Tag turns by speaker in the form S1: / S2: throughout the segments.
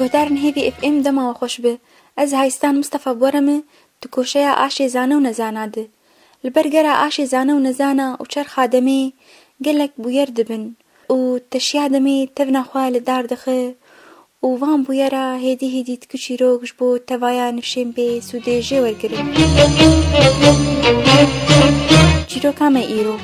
S1: گهدارن هیوی اف ام دما و خوش به از هایستان مصطفى بورمه تکوشیا آشی زانه و نزاناده البرگرا آشی زانه و نزانا و چرخ آدمی گلک بویر دبن و تشیادمی تبنا خوال دار دخه و وان بویرا هیدی تکشی روگش بو توایا نفشیم به سوده جور گرم چیرو کامه ایرو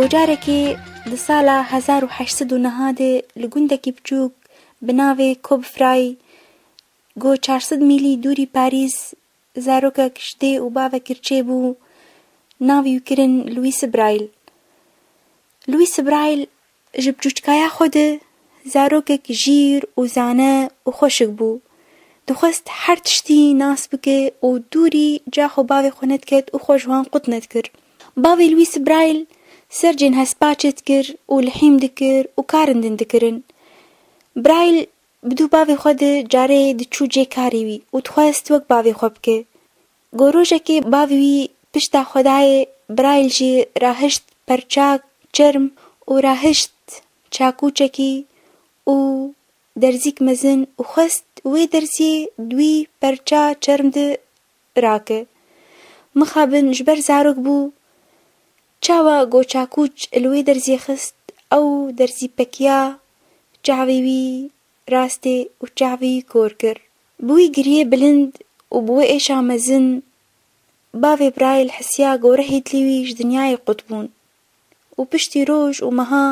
S1: گوجارکی د سالا 1809 لگوندکی بچوک بناوی کوب فرای گو 400 میلی دوری پاریس زاروکا کشته و باوه کرچه بو ناویو کرن لویس برایل جب جوچکایا خود زاروکک جیر و زانه و خوشک بو دخست هر تشتی ناس بکه و دوری جا خو باوه خونت کد و خوشوان قطنت کر باوه لویس برایل سرجن هسپاچت کر و لحیم دکر و کارندن دکرن برایل بدو باوی خود جاره دچو جه کاریوی و تخواست وک باوی خوب که گوروژه که باوی پشتا خدای برایل جی راهشت پرچاک چرم و راهشت چاکوچکی و درزیک مزن و خواست وی درزی دوی پرچا چرم ده راکه مخابن جبر زاروک بو چاوا گو چاکوچ الوی درزی خست او درزی پکیا چاویوی راسته و چاوی کور کر بوی گریه بلند و بوی ایشا مزن باوی برایل حسیا گوره هیتلیویش دنیای قطبون و پشتی روش و مها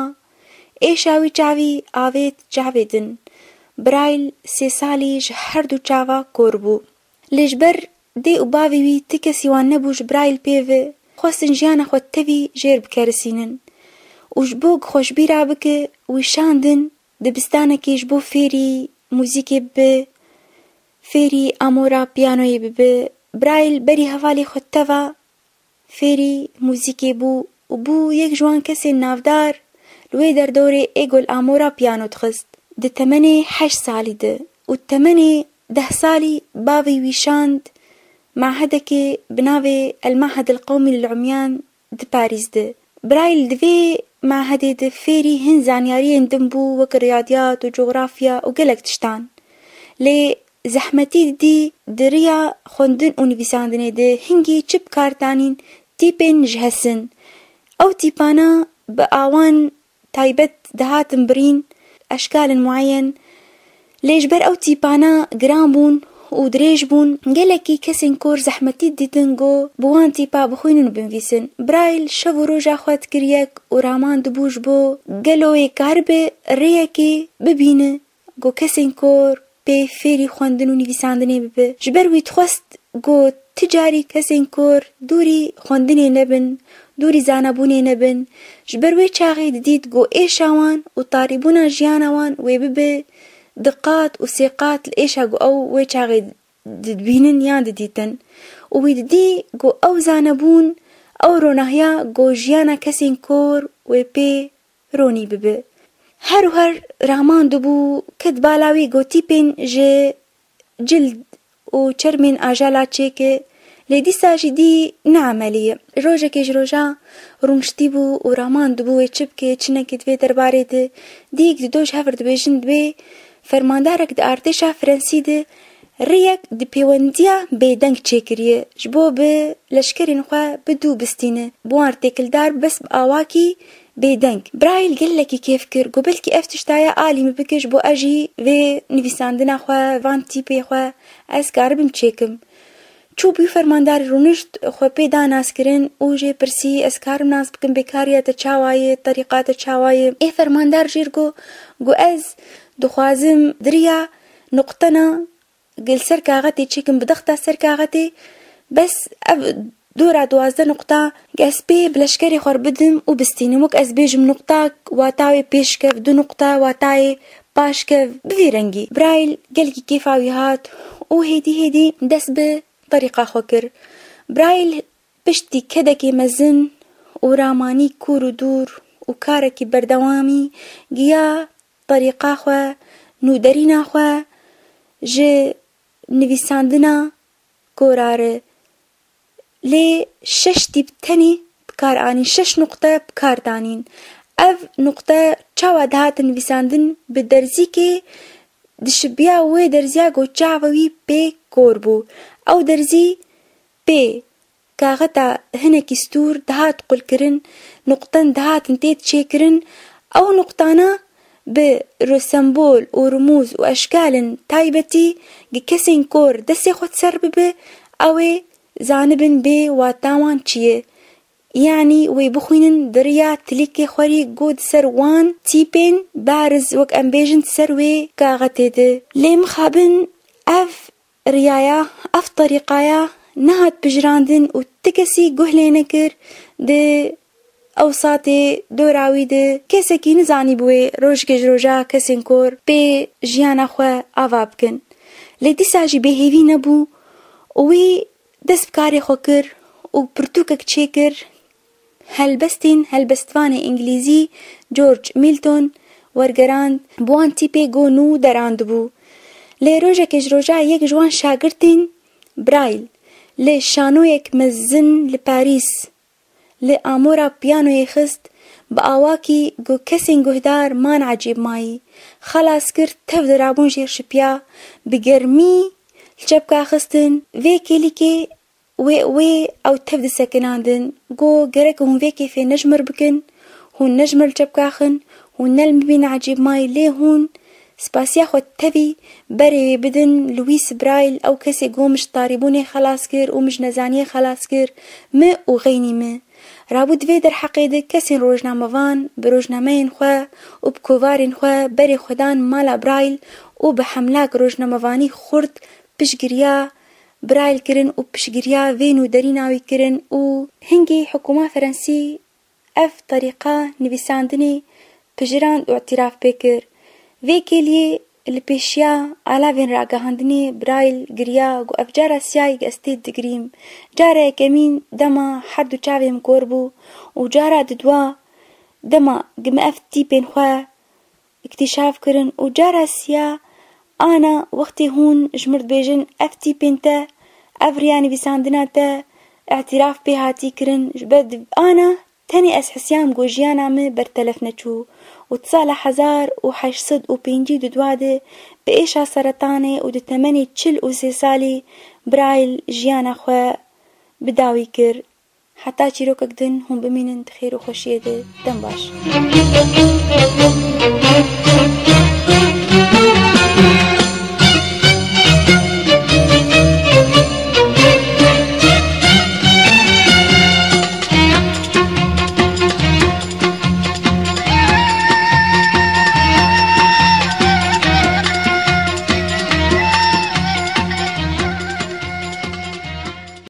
S1: ایشاوی چاوی آوید چاویدن برایل 3 سالیش هر دو چاوا کور بو لجبر دی و باویوی تکسی وان نبوش برایل پیوه خواستن جیانا خود توی جیر بکرسینن و جبوگ خوش بیرا بکه ویشاندن دبستانه که جبو فیری موزیکی به فیری آمورا پیانوی به برایل بری حوالی خود توا فیری موزیکی بو و بو یک جوان کسی نافدار لوی در دور ایگل آمورا پیانو تخست ده تمنی 8 سالی ده و تمنی 10 سالی باوی ویشاند معهدك بناوي المعهد القومي للعميان د باريس ده برايل دوي معهد د فيري هن زانيارين دنبو وك رياضيات وجغرافيا وقلق تشتان لي زحمتي دي دريا خوندن ونفيساندنه ده هنگي چب كارتانين تيبين جهسن او تيبانا بآوان تايبت دهاتن برين اشكال معين ليجبر او تيبانا گرامبون و دریج بون گلکی کسین کور زحمتی دیدن گو بوان تیپا بخوینن بنویسن برایل شب و روژا خواد کریک و رامان دبوش بو گلوی کاربه ریکی ببینه گو کسین کور به فیری خواندن و نویساندنی ببه جبر وید خواست گو تجاری کسین کور دوری خواندنی نبن دوری زانبونی نبن جبر وی چاقی دید گو ایشاوان و طاریبونا جیانوان وی ببه دقات و سيقات الإيشا جو أو ويشاغي دبينن يان ديتن ويدي جو أو زانبون أو رونهيا جو جيانا كسين كور ويبي روني ببه هر رامان دبو كد بالاوي جو تيبين جي جلد و چرمين آجالا چيكي لدي ساجي دي نعملية روجا كيج روجا رونشتي بو و رامان دبو ويچبكي چنكي دوي درباري دي ديك دوش هفر دبيجن دوي فرماندارك د ارتشا فرنسي ده ريك د پیوندیا بيدنگ چکریه جبو به لشکرین خوا بدو بستینه بو ارتکل دار بس باواکی بيدنگ برايل قلكي كيف كر قبل كي افتشتايا آلي مبكش بو اجي في نفساندنا خوا فانتي بي خوا از كاربم چيكم چو بيو فرماندار رونشت خوا پیدا ناس کرن اوجه پرسی از کارم ناس بکن بکاریت چاوایه طریقات چاوایه ای فرماندار جير گو از دخوازم دريا نقطنا قل سر كاغتي تشيكن بدختا سر كاغتي بس دورا 12 نقطة اسبي بلشكري خور بدم وبستيني وك اسبي جم نقطة واتاوي بيشكف 2 نقطة واتاوي باشكف بفيرنجي برايل قلقي كيفاوي هات وهيدي دس بطريقة خوكر برايل بشتي كدكي مزن وراماني كورو دور وكاركي بردوامي جيا طريقة خوا نودرينا خوا جي نویساندنا كورار لي 6 بتني بكار آنين 6 نقطة بكار دانين اف نقطة چاواد هات نویساندن بدرزي كي دشبيا و درزيا گو چاووي بي كوربو او درزي بي كاغتا هنكي ستور دهات قل كرن نقطة دهات انتيت شيكرن او نقطانا برسمبول ورموز واشكال تايبتي كسين كور دسي خود سربب او زانبن بي واتاوان چيه يعني ويبخوينن دريا تليكي خوري قود سروان تيبين بارز وك امبيجن سروي كاغتيد لي مخابن اف ريايا اف طريقايا نهات بجراندن وتكسي قهلي نكر دي اوساطي دوراوي دي كسكي نزاني بوي روجكج روجا كسنكور بي جيانا خوا اوابكن لدي ساجي بهيوي نبو وي دس بكاري خوكر وبرتوكك تشيكر هلبستواني انجليزي جورج ميلتون ورگراند بوان تيبي گونو دراند بو لي روجكج روجا يك جوان شاگرتين برايل لي شانويك مزن لباريس لي امورا بيانو يخست بآواكي گو كسين گهدار مان عجيب ماي خلاص كر تفدرابون جير شبيا بگرمي الجبكا خستن ويكي لكي وي او تفد سكناندن گو گرك هون ويكي في نجمر بكن هون نجمر الجبكاخن هون نلم بين عجيب ماي لي هون سباسيا خود تبي بري بدن لويس برايل او كسي گو مش طاربوني خلاص كر ومش نزانيه خلاص كر ما وغيني ما رابود في در حقيدة كسي روجناموان بروجنامين خوا وبكوفارين خوا بري خدان مالا برايل وبحملاك روجنامواني خورد بشگريا برايل كرن وبشگريا فينو دريناوي كرن و هنگي حكومة فرنسي اف طريقة نويساندني بجران واعتراف بكر ويكي لي البيشيا على فين راقهاندني برايل گريا و افجارا سياي استيد دگريم جارا كمين دما حردو چاوي مكوربو و جارا ددوا دما قم افتي بين خوا اكتشاف كرن و جارا سيا انا وقتي هون جمرد بيجن افتي بنتا افرياني بيساندنا تا اعتراف بهاتي كرن جبد انا تاني اسحسيام جوجيانا مي برتلفنا چو وتصالح 1850 دواده بإيشا سرطاني ودتمني تشل وسيسالي برايل جيانا خوا بداوي كر حتى چيروك اقدن هم بمينن تخير وخوشيده دم باش